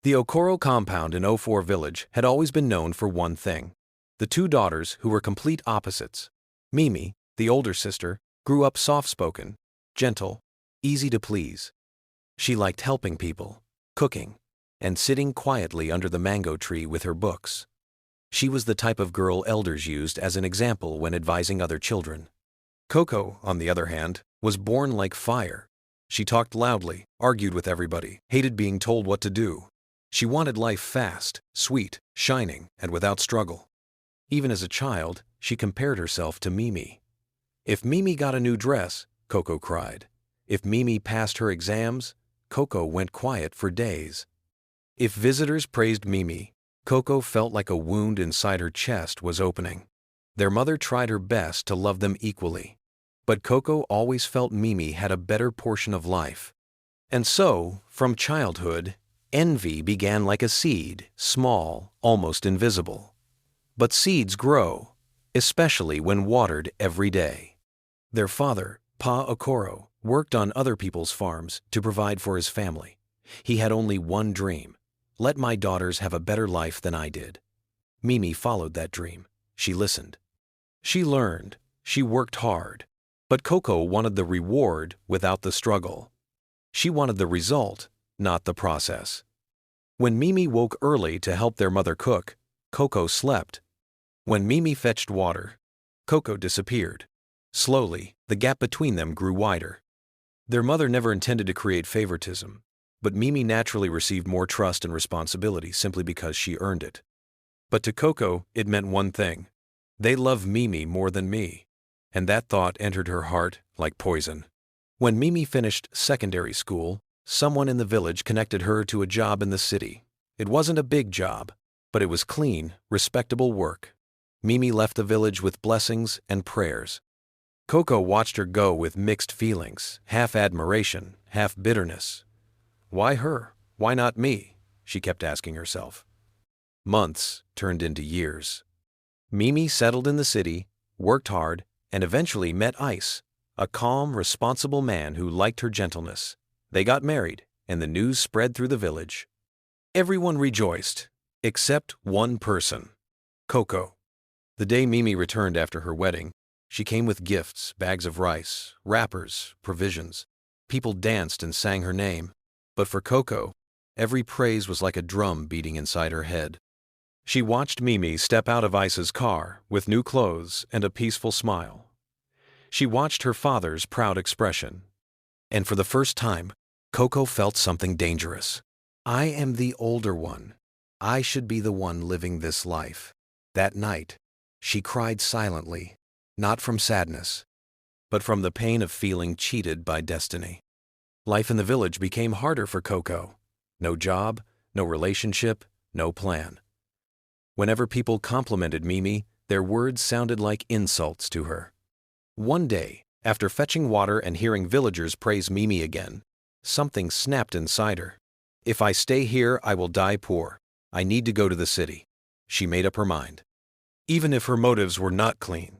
The Okoro compound in 04 village had always been known for one thing. The two daughters who were complete opposites. Mimi, the older sister, grew up soft-spoken, gentle, easy to please. She liked helping people, cooking, and sitting quietly under the mango tree with her books. She was the type of girl elders used as an example when advising other children. Koko, on the other hand, was born like fire. She talked loudly, argued with everybody, hated being told what to do. She wanted life fast, sweet, shining, and without struggle. Even as a child, she compared herself to Mimi. If Mimi got a new dress, Koko cried. If Mimi passed her exams, Koko went quiet for days. If visitors praised Mimi, Koko felt like a wound inside her chest was opening. Their mother tried her best to love them equally. But Koko always felt Mimi had a better portion of life. And so, from childhood, envy began like a seed, small, almost invisible. But seeds grow, especially when watered every day. Their father, Pa Okoro, worked on other people's farms to provide for his family. He had only one dream: let my daughters have a better life than I did. Mimi followed that dream. She listened. She learned. She worked hard. But Koko wanted the reward without the struggle. She wanted the result, not the process. When Mimi woke early to help their mother cook, Koko slept. When Mimi fetched water, Koko disappeared. Slowly, the gap between them grew wider. Their mother never intended to create favoritism, but Mimi naturally received more trust and responsibility simply because she earned it. But to Koko, it meant one thing: they love Mimi more than me, and that thought entered her heart like poison. When Mimi finished secondary school, someone in the village connected her to a job in the city. It wasn't a big job, but it was clean, respectable work. Mimi left the village with blessings and prayers. Koko watched her go with mixed feelings, half admiration, half bitterness. Why her? Why not me? She kept asking herself. Months turned into years. Mimi settled in the city, worked hard, and eventually met Ice, a calm, responsible man who liked her gentleness. They got married, and the news spread through the village. Everyone rejoiced, except one person: Koko. The day Mimi returned after her wedding, she came with gifts, bags of rice, wrappers, provisions. People danced and sang her name. But for Koko, every praise was like a drum beating inside her head. She watched Mimi step out of Ice's car with new clothes and a peaceful smile. She watched her father's proud expression. And for the first time, Koko felt something dangerous. I am the older one. I should be the one living this life. That night, she cried silently, not from sadness, but from the pain of feeling cheated by destiny. Life in the village became harder for Koko. No job, no relationship, no plan. Whenever people complimented Mimi, their words sounded like insults to her. One day, after fetching water and hearing villagers praise Mimi again, something snapped inside her. If I stay here, I will die poor. I need to go to the city. She made up her mind. Even if her motives were not clean,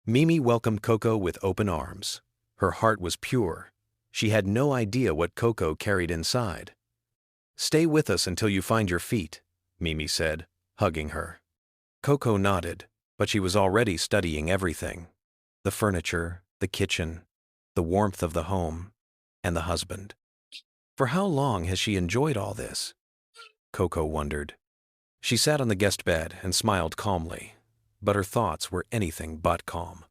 Mimi welcomed Koko with open arms. Her heart was pure. She had no idea what Koko carried inside. Stay with us until you find your feet, Mimi said, hugging her. Koko nodded, but she was already studying everything: the furniture, the kitchen, the warmth of the home, and the husband. For how long has she enjoyed all this? Koko wondered. She sat on the guest bed and smiled calmly, but her thoughts were anything but calm.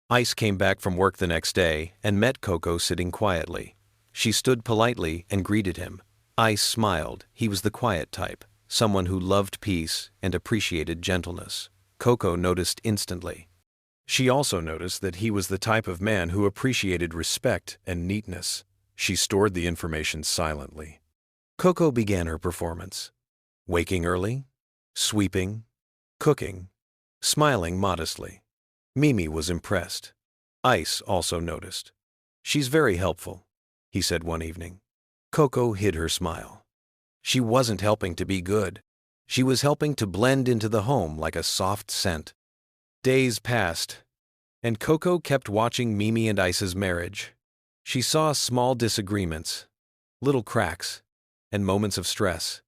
Ice came back from work the next day and met Koko sitting quietly. She stood politely and greeted him. Ice smiled. He was the quiet type, someone who loved peace and appreciated gentleness. Koko noticed instantly. She also noticed that he was the type of man who appreciated respect and neatness. She stored the information silently. Koko began her performance, waking early, sweeping, cooking, smiling modestly. Mimi was impressed. Ice also noticed. She's very helpful, he said one evening. Koko hid her smile. She wasn't helping to be good. She was helping to blend into the home like a soft scent. Days passed, and Koko kept watching Mimi and Ice's marriage. She saw small disagreements, little cracks, and moments of stress.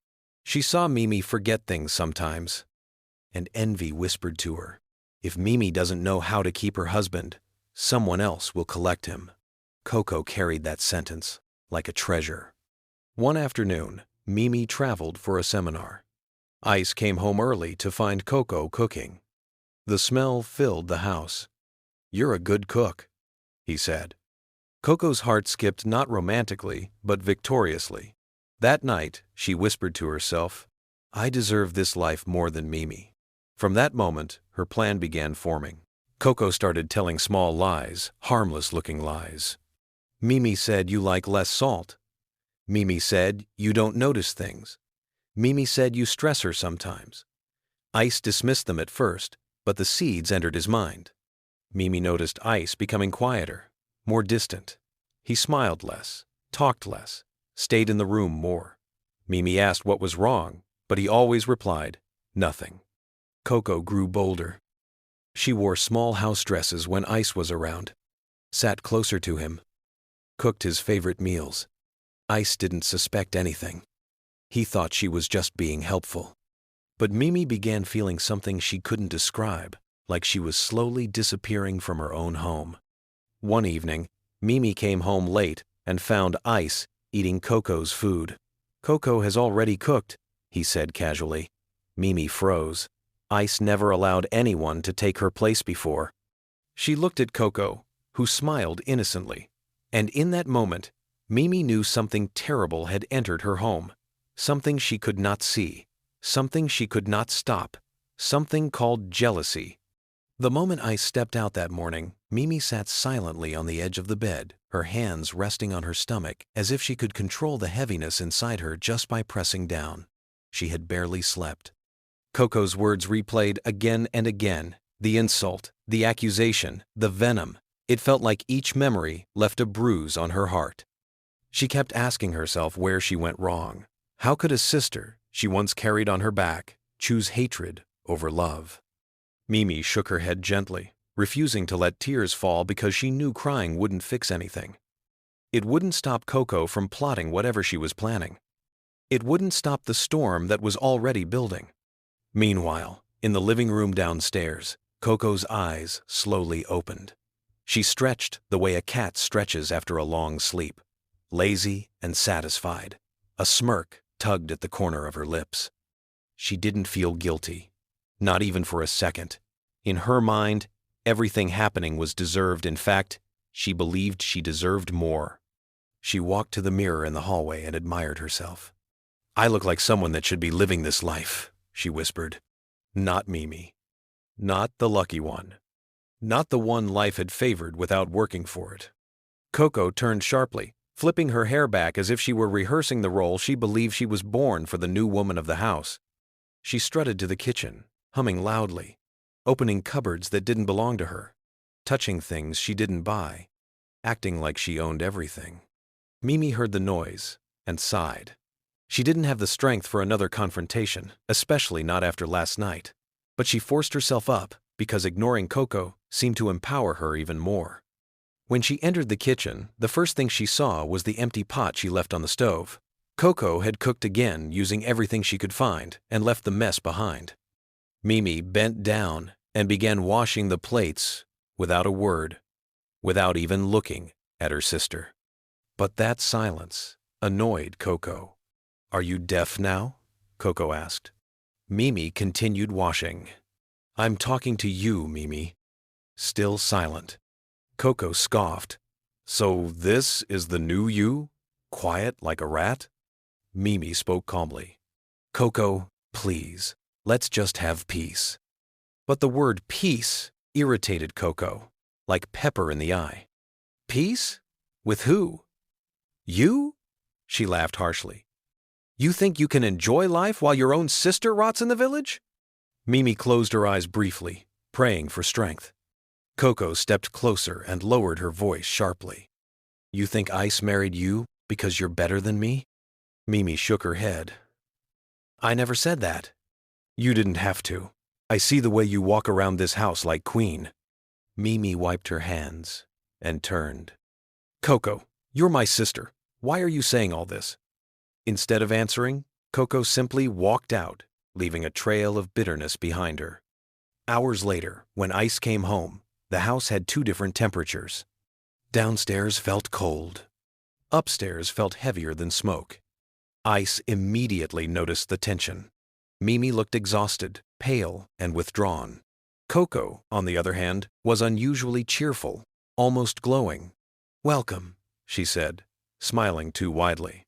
She saw Mimi forget things sometimes, and envy whispered to her, "If Mimi doesn't know how to keep her husband, someone else will collect him." Koko carried that sentence like a treasure. One afternoon, Mimi traveled for a seminar. Ice came home early to find Koko cooking. The smell filled the house. "You're a good cook," he said. Koko's heart skipped not romantically, but victoriously. That night, she whispered to herself, "I deserve this life more than Mimi." From that moment, her plan began forming. Koko started telling small lies, harmless-looking lies. Mimi said you like less salt. Mimi said you don't notice things. Mimi said you stress her sometimes. Ice dismissed them at first, but the seeds entered his mind. Mimi noticed Ice becoming quieter, more distant. He smiled less, talked less, stayed in the room more. Mimi asked what was wrong, but he always replied, "Nothing." Koko grew bolder. She wore small house dresses when Ice was around, sat closer to him, cooked his favorite meals. Ice didn't suspect anything. He thought she was just being helpful. But Mimi began feeling something she couldn't describe, like she was slowly disappearing from her own home. One evening, Mimi came home late and found Ice eating Koko's food. "Koko has already cooked," he said casually. Mimi froze. Ice never allowed anyone to take her place before. She looked at Koko, who smiled innocently. And in that moment, Mimi knew something terrible had entered her home. Something she could not see. Something she could not stop. Something called jealousy. The moment Ice stepped out that morning, Mimi sat silently on the edge of the bed, her hands resting on her stomach as if she could control the heaviness inside her just by pressing down. She had barely slept. Koko's words replayed again and again. The insult, the accusation, the venom. It felt like each memory left a bruise on her heart. She kept asking herself where she went wrong. How could a sister she once carried on her back choose hatred over love? Mimi shook her head gently, refusing to let tears fall because she knew crying wouldn't fix anything. It wouldn't stop Koko from plotting whatever she was planning. It wouldn't stop the storm that was already building. Meanwhile, in the living room downstairs, Koko's eyes slowly opened. She stretched the way a cat stretches after a long sleep, lazy and satisfied. A smirk tugged at the corner of her lips. She didn't feel guilty, not even for a second. In her mind, everything happening was deserved. In fact, she believed she deserved more. She walked to the mirror in the hallway and admired herself. "I look like someone that should be living this life," she whispered. Not Mimi. Not the lucky one. Not the one life had favored without working for it. Koko turned sharply, flipping her hair back as if she were rehearsing the role she believed she was born for, the new woman of the house. She strutted to the kitchen, humming loudly, opening cupboards that didn't belong to her, touching things she didn't buy, acting like she owned everything. Mimi heard the noise and sighed. She didn't have the strength for another confrontation, especially not after last night. But she forced herself up because ignoring Koko seemed to empower her even more. When she entered the kitchen, the first thing she saw was the empty pot she left on the stove. Koko had cooked again using everything she could find and left the mess behind. Mimi bent down and began washing the plates without a word, without even looking at her sister. But that silence annoyed Koko. "Are you deaf now?" Koko asked. Mimi continued washing. "I'm talking to you, Mimi." Still silent. Koko scoffed. "So this is the new you? Quiet like a rat?" Mimi spoke calmly. "Koko, please, let's just have peace." But the word peace irritated Koko, like pepper in the eye. "Peace? With who? You?" She laughed harshly. "You think you can enjoy life while your own sister rots in the village?" Mimi closed her eyes briefly, praying for strength. Koko stepped closer and lowered her voice sharply. "You think Ice married you because you're better than me?" Mimi shook her head. "I never said that." "You didn't have to. I see the way you walk around this house like queen." Mimi wiped her hands and turned. "Koko, you're my sister. Why are you saying all this?" Instead of answering, Koko simply walked out, leaving a trail of bitterness behind her. Hours later, when Ice came home, the house had two different temperatures. Downstairs felt cold. Upstairs felt heavier than smoke. Ice immediately noticed the tension. Mimi looked exhausted, pale, and withdrawn. Koko, on the other hand, was unusually cheerful, almost glowing. "Welcome," she said, smiling too widely.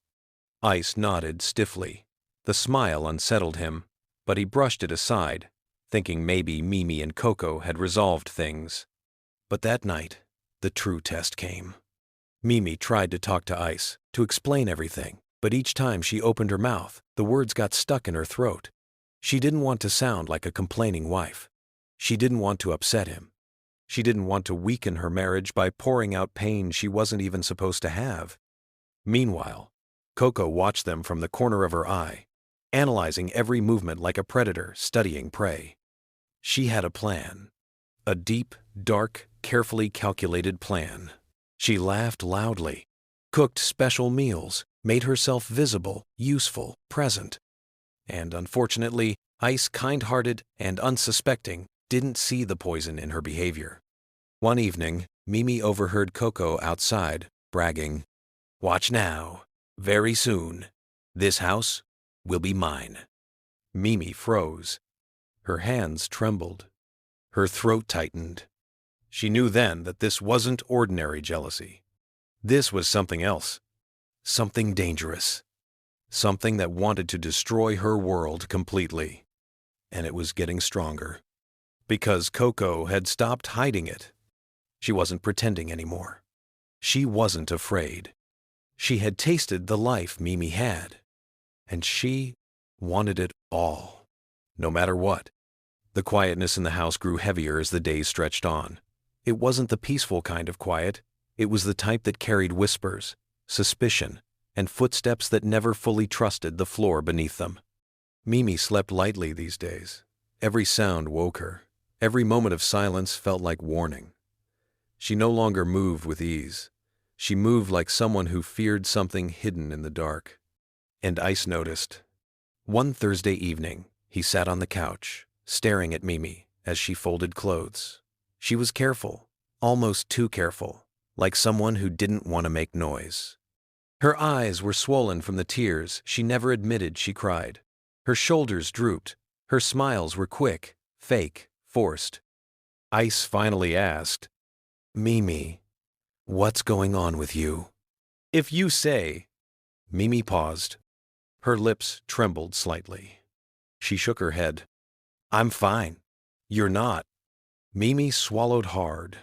Ice nodded stiffly. The smile unsettled him, but he brushed it aside, thinking maybe Mimi and Koko had resolved things. But that night, the true test came. Mimi tried to talk to Ice, to explain everything, but each time she opened her mouth, the words got stuck in her throat. She didn't want to sound like a complaining wife. She didn't want to upset him. She didn't want to weaken her marriage by pouring out pain she wasn't even supposed to have. Meanwhile, Koko watched them from the corner of her eye, analyzing every movement like a predator studying prey. She had a plan. A deep, dark, carefully calculated plan. She laughed loudly, cooked special meals, made herself visible, useful, present. And unfortunately, Ice, kind-hearted and unsuspecting, didn't see the poison in her behavior. One evening, Mimi overheard Koko outside, bragging, "Watch now. Very soon, this house will be mine." Mimi froze. Her hands trembled. Her throat tightened. She knew then that this wasn't ordinary jealousy. This was something else. Something dangerous. Something that wanted to destroy her world completely. And it was getting stronger. Because Koko had stopped hiding it. She wasn't pretending anymore. She wasn't afraid. She had tasted the life Mimi had. And she wanted it all. No matter what. The quietness in the house grew heavier as the days stretched on. It wasn't the peaceful kind of quiet. It was the type that carried whispers, suspicion, and footsteps that never fully trusted the floor beneath them. Mimi slept lightly these days. Every sound woke her. Every moment of silence felt like warning. She no longer moved with ease. She moved like someone who feared something hidden in the dark. And Ice noticed. One Thursday evening, he sat on the couch, staring at Mimi as she folded clothes. She was careful, almost too careful, like someone who didn't want to make noise. Her eyes were swollen from the tears she never admitted she cried. Her shoulders drooped. Her smiles were quick, fake, forced. Ice finally asked, "Mimi, what's going on with you?" "If you say." Mimi paused. Her lips trembled slightly. She shook her head. "I'm fine. You're not." Mimi swallowed hard.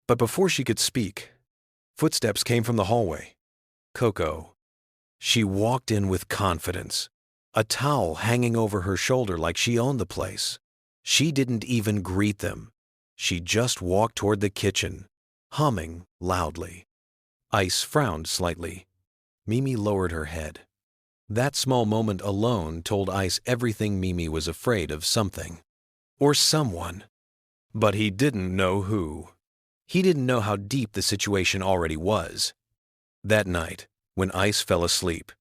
But before she could speak, footsteps came from the hallway. Koko. She walked in with confidence, a towel hanging over her shoulder like she owned the place. She didn't even greet them. She just walked toward the kitchen, humming loudly. Ice frowned slightly. Mimi lowered her head. That small moment alone told Ice everything. Mimi was afraid of something. Or someone. But he didn't know who. He didn't know how deep the situation already was. That night, when Ice fell asleep,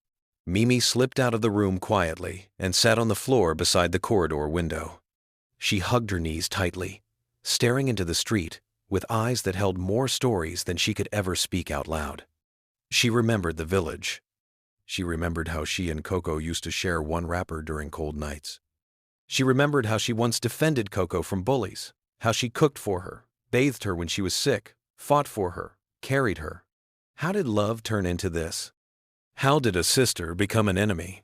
Mimi slipped out of the room quietly and sat on the floor beside the corridor window. She hugged her knees tightly, staring into the street with eyes that held more stories than she could ever speak out loud. She remembered the village. She remembered how she and Koko used to share one wrapper during cold nights. She remembered how she once defended Koko from bullies, how she cooked for her, bathed her when she was sick, fought for her, carried her. How did love turn into this? How did a sister become an enemy?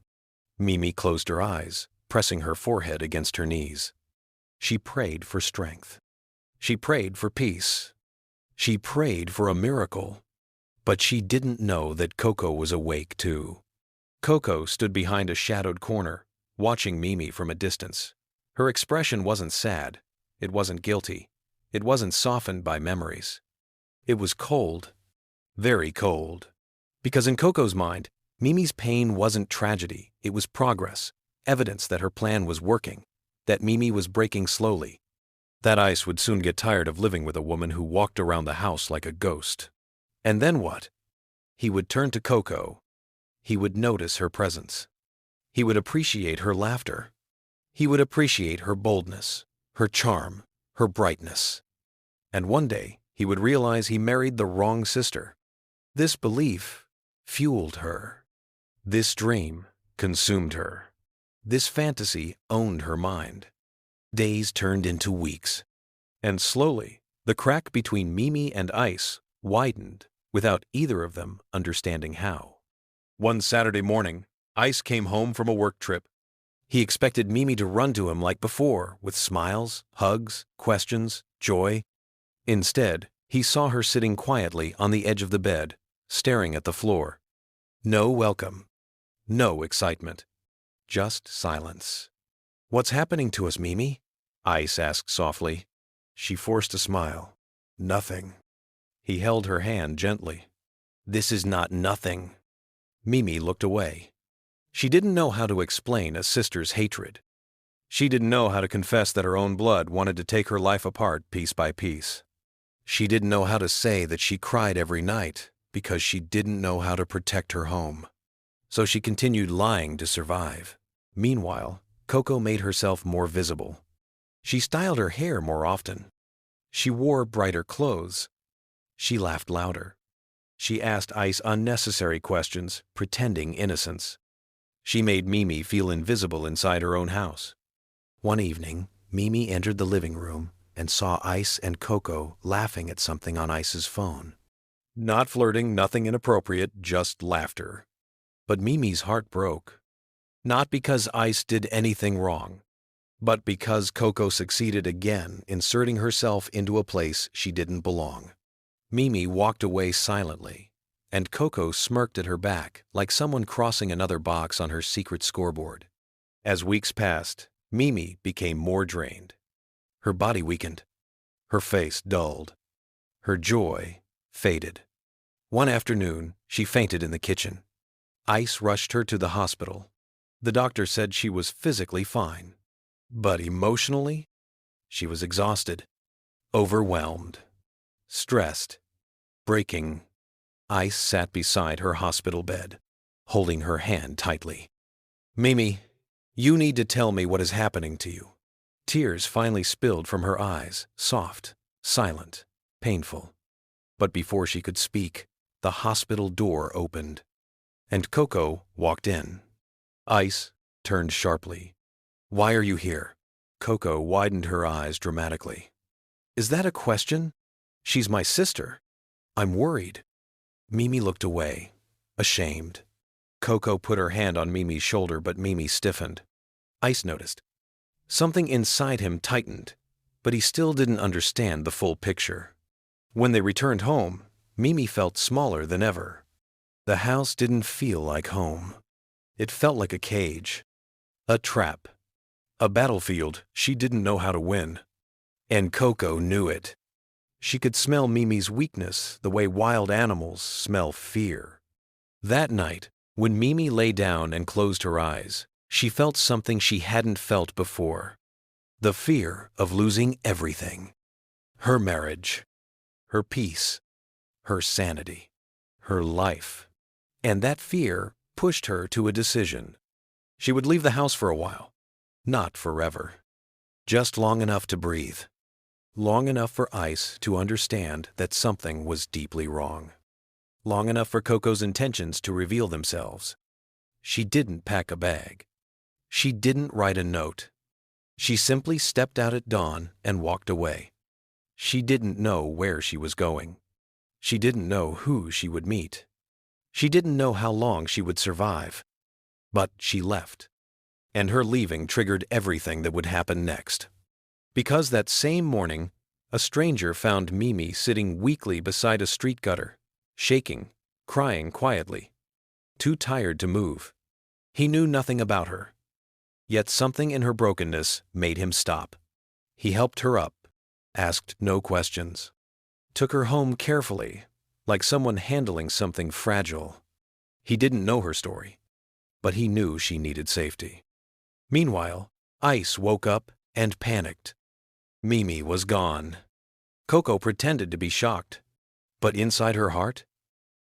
Mimi closed her eyes, pressing her forehead against her knees. She prayed for strength. She prayed for peace. She prayed for a miracle. But she didn't know that Koko was awake too. Koko stood behind a shadowed corner, watching Mimi from a distance. Her expression wasn't sad. It wasn't guilty. It wasn't softened by memories. It was cold. Very cold. Because in Koko's mind, Mimi's pain wasn't tragedy. It was progress, evidence that her plan was working, that Mimi was breaking slowly. That Ice would soon get tired of living with a woman who walked around the house like a ghost. And then what? He would turn to Koko. He would notice her presence. He would appreciate her laughter. He would appreciate her boldness, her charm, her brightness. And one day, he would realize he married the wrong sister. This belief fueled her. This dream consumed her. This fantasy owned her mind. Days turned into weeks. And slowly, the crack between Mimi and Ice widened without either of them understanding how. One Saturday morning, Ice came home from a work trip. He expected Mimi to run to him like before, with smiles, hugs, questions, joy. Instead, he saw her sitting quietly on the edge of the bed, staring at the floor. No welcome. No excitement. Just silence. "What's happening to us, Mimi?" Ice asked softly. She forced a smile. "Nothing." He held her hand gently. "This is not nothing." Mimi looked away. She didn't know how to explain a sister's hatred. She didn't know how to confess that her own blood wanted to take her life apart piece by piece. She didn't know how to say that she cried every night because she didn't know how to protect her home. So she continued lying to survive. Meanwhile, Koko made herself more visible. She styled her hair more often. She wore brighter clothes. She laughed louder. She asked Ice unnecessary questions, pretending innocence. She made Mimi feel invisible inside her own house. One evening, Mimi entered the living room and saw Ice and Koko laughing at something on Ice's phone. Not flirting, nothing inappropriate, just laughter. But Mimi's heart broke. Not because Ice did anything wrong, but because Koko succeeded again inserting herself into a place she didn't belong. Mimi walked away silently, and Koko smirked at her back like someone crossing another box on her secret scoreboard. As weeks passed, Mimi became more drained. Her body weakened. Her face dulled. Her joy faded. One afternoon, she fainted in the kitchen. Ice rushed her to the hospital. The doctor said she was physically fine. But emotionally, she was exhausted, overwhelmed, stressed, breaking. Ice sat beside her hospital bed, holding her hand tightly. "Mimi, you need to tell me what is happening to you." Tears finally spilled from her eyes, soft, silent, painful. But before she could speak, the hospital door opened, and Koko walked in. Ice turned sharply. "Why are you here?" Koko widened her eyes dramatically. "Is that a question? She's my sister. I'm worried." Mimi looked away, ashamed. Koko put her hand on Mimi's shoulder, but Mimi stiffened. Ice noticed. Something inside him tightened, but he still didn't understand the full picture. When they returned home, Mimi felt smaller than ever. The house didn't feel like home. It felt like a cage, a trap, a battlefield she didn't know how to win. And Koko knew it. She could smell Mimi's weakness the way wild animals smell fear. That night, when Mimi lay down and closed her eyes, she felt something she hadn't felt before. The fear of losing everything. Her marriage, her peace, her sanity, her life. And that fear pushed her to a decision. She would leave the house for a while. Not forever. Just long enough to breathe. Long enough for Ice to understand that something was deeply wrong. Long enough for Koko's intentions to reveal themselves. She didn't pack a bag. She didn't write a note. She simply stepped out at dawn and walked away. She didn't know where she was going. She didn't know who she would meet. She didn't know how long she would survive. But she left. And her leaving triggered everything that would happen next. Because that same morning, a stranger found Mimi sitting weakly beside a street gutter, shaking, crying quietly, too tired to move. He knew nothing about her. Yet something in her brokenness made him stop. He helped her up, asked no questions, took her home carefully, like someone handling something fragile. He didn't know her story, but he knew she needed safety. Meanwhile, Ice woke up and panicked. Mimi was gone. Koko pretended to be shocked, but inside her heart,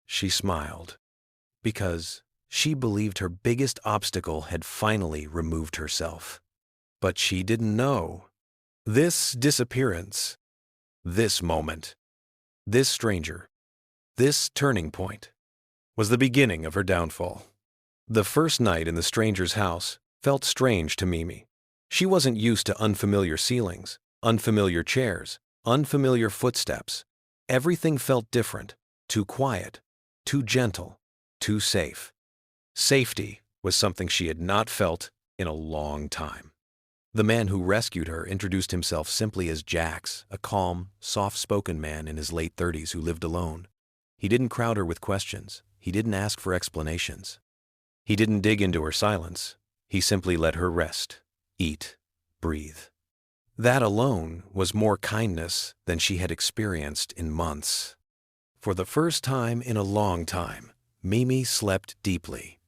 she smiled, because She believed her biggest obstacle had finally removed herself. But she didn't know. This disappearance, this moment, this stranger, this turning point, was the beginning of her downfall. The first night in the stranger's house felt strange to Mimi. She wasn't used to unfamiliar ceilings, unfamiliar chairs, unfamiliar footsteps. Everything felt different, too quiet, too gentle, too safe. Safety was something she had not felt in a long time. The man who rescued her introduced himself simply as Jax, a calm, soft-spoken man in his late 30s who lived alone. He didn't crowd her with questions. He didn't ask for explanations. He didn't dig into her silence. He simply let her rest, eat, breathe. That alone was more kindness than she had experienced in months. For the first time in a long time, Mimi slept deeply.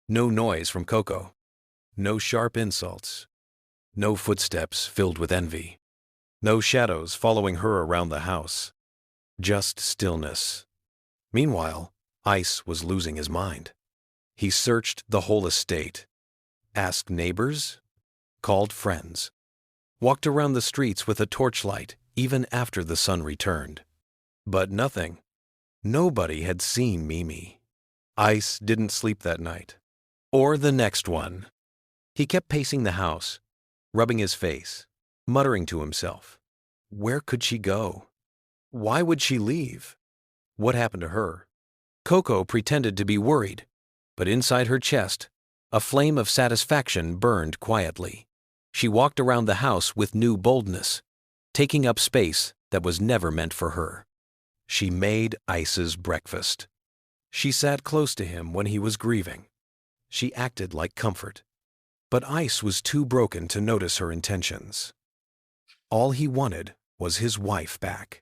No noise from Koko. No sharp insults. No footsteps filled with envy. No shadows following her around the house. Just stillness. Meanwhile, Ice was losing his mind. He searched the whole estate, asked neighbors, called friends, walked around the streets with a torchlight even after the sun returned. But nothing. Nobody had seen Mimi. Ice didn't sleep that night. Or the next one. He kept pacing the house, rubbing his face, muttering to himself. Where could she go? Why would she leave? What happened to her? Koko pretended to be worried, but inside her chest, a flame of satisfaction burned quietly. She walked around the house with new boldness, taking up space that was never meant for her. She made Ice's breakfast. She sat close to him when he was grieving. She acted like comfort. But Ice was too broken to notice her intentions. All he wanted was his wife back.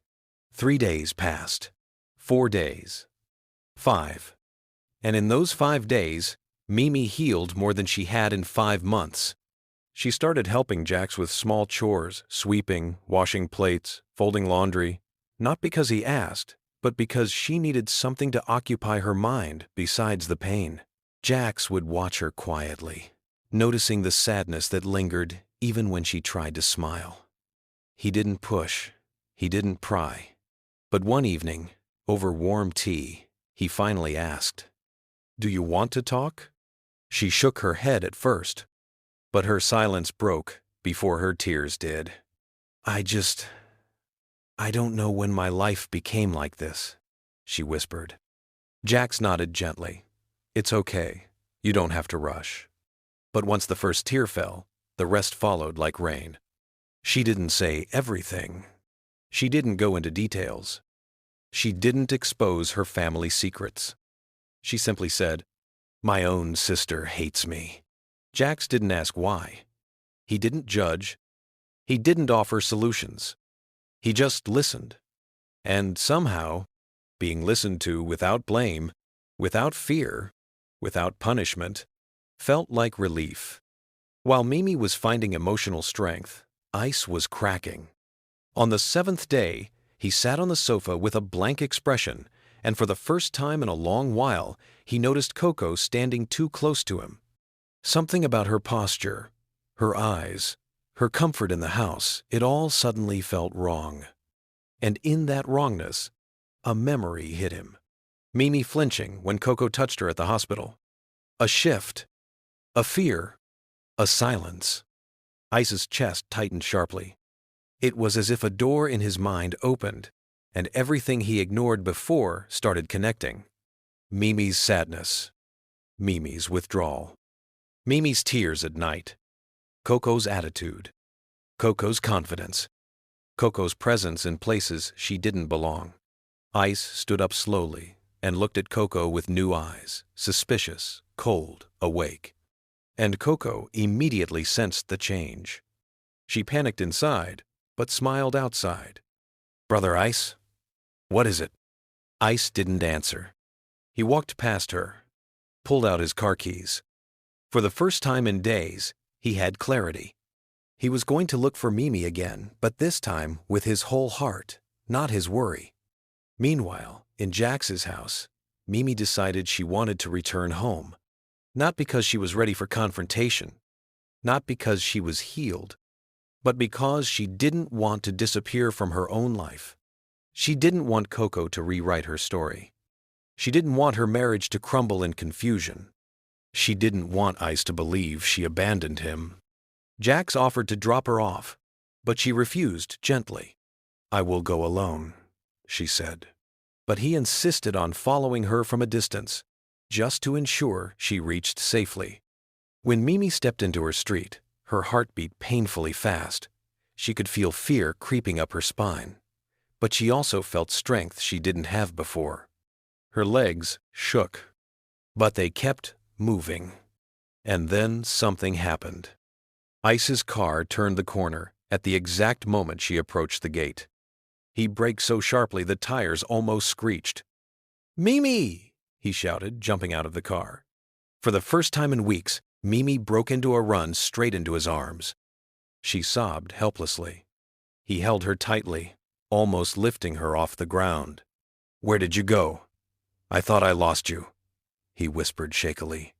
3 days passed. 4 days. 5. And in those 5 days, Mimi healed more than she had in 5 months. She started helping Jax with small chores, sweeping, washing plates, folding laundry, not because he asked, but because she needed something to occupy her mind besides the pain. Jax would watch her quietly, noticing the sadness that lingered even when she tried to smile. He didn't push, he didn't pry. But one evening, over warm tea, he finally asked, "Do you want to talk?" She shook her head at first, but her silence broke before her tears did. I don't know when my life became like this," she whispered. Jax nodded gently. "It's okay. You don't have to rush." But once the first tear fell, the rest followed like rain. She didn't say everything. She didn't go into details. She didn't expose her family secrets. She simply said, "My own sister hates me." Jax didn't ask why. He didn't judge. He didn't offer solutions. He just listened. And somehow, being listened to without blame, without fear, without punishment, felt like relief. While Mimi was finding emotional strength, Ice was cracking. On the 7th day, he sat on the sofa with a blank expression, and for the first time in a long while, he noticed Koko standing too close to him. Something about her posture, her eyes, her comfort in the house, it all suddenly felt wrong. And in that wrongness, a memory hit him. Mimi flinching when Koko touched her at the hospital. A shift. A fear. A silence. Ice's chest tightened sharply. It was as if a door in his mind opened, and everything he ignored before started connecting. Mimi's sadness. Mimi's withdrawal. Mimi's tears at night. Koko's attitude. Koko's confidence. Koko's presence in places she didn't belong. Ice stood up slowly and looked at Koko with new eyes, suspicious, cold, awake. And Koko immediately sensed the change. She panicked inside, but smiled outside. "Brother Ice? What is it?" Ice didn't answer. He walked past her, pulled out his car keys. For the first time in days, he had clarity. He was going to look for Mimi again, but this time with his whole heart, not his worry. Meanwhile, in Jax's house, Mimi decided she wanted to return home, Not because she was ready for confrontation, not because she was healed, but because she didn't want to disappear from her own life. She didn't want Koko to rewrite her story. She didn't want her marriage to crumble in confusion. She didn't want Ice to believe she abandoned him. Jax offered to drop her off, but she refused gently. "I will go alone," she said. But he insisted on following her from a distance, just to ensure she reached safely. When Mimi stepped into her street, her heart beat painfully fast. She could feel fear creeping up her spine, but she also felt strength she didn't have before. Her legs shook, but they kept moving. And then something happened. Ice's car turned the corner at the exact moment she approached the gate. He braked so sharply the tires almost screeched. "Mimi!" he shouted, jumping out of the car. For the first time in weeks, Mimi broke into a run straight into his arms. She sobbed helplessly. He held her tightly, almost lifting her off the ground. "Where did you go? I thought I lost you," he whispered shakily.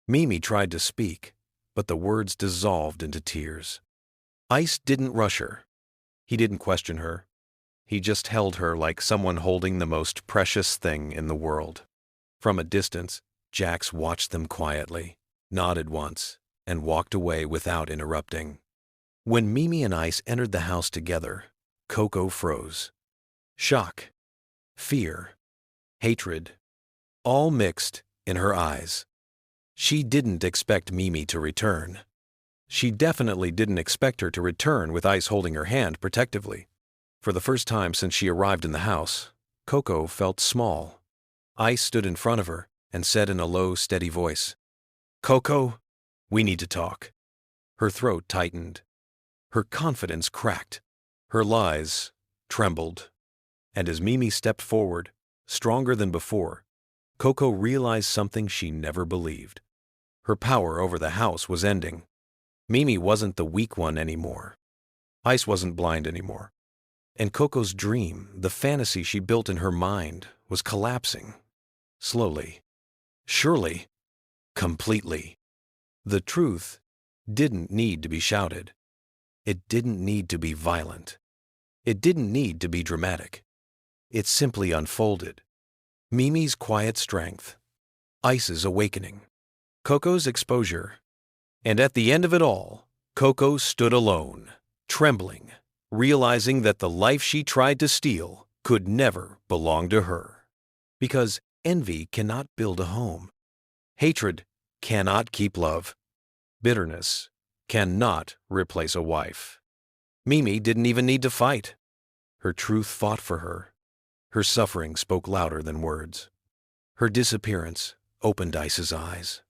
Mimi tried to speak, but the words dissolved into tears. Ice didn't rush her. He didn't question her. He just held her like someone holding the most precious thing in the world. From a distance, Jax watched them quietly, nodded once, and walked away without interrupting. When Mimi and Ice entered the house together, Koko froze. Shock, fear, hatred, all mixed in her eyes. She didn't expect Mimi to return. She definitely didn't expect her to return with Ice holding her hand protectively. For the first time since she arrived in the house, Koko felt small. Ice stood in front of her and said in a low, steady voice, "Koko, we need to talk." Her throat tightened. Her confidence cracked. Her lies trembled. And as Mimi stepped forward, stronger than before, Koko realized something she never believed. Her power over the house was ending. Mimi wasn't the weak one anymore. Ice wasn't blind anymore. And Koko's dream, the fantasy she built in her mind, was collapsing. Slowly. Surely. Completely. The truth didn't need to be shouted. It didn't need to be violent. It didn't need to be dramatic. It simply unfolded. Mimi's quiet strength. Ice's awakening. Koko's exposure. And at the end of it all, Koko stood alone, trembling, realizing that the life she tried to steal could never belong to her. Because envy cannot build a home. Hatred cannot keep love. Bitterness cannot replace a wife. Mimi didn't even need to fight. Her truth fought for her. Her suffering spoke louder than words. Her disappearance opened Ice's eyes.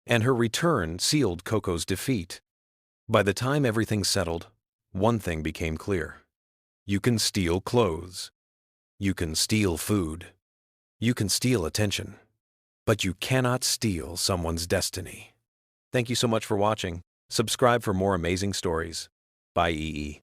And her return sealed Koko's defeat. By the time everything settled, one thing became clear. You can steal clothes. You can steal food. You can steal attention. But you cannot steal someone's destiny. Thank you so much for watching. Subscribe for more amazing stories. Bye.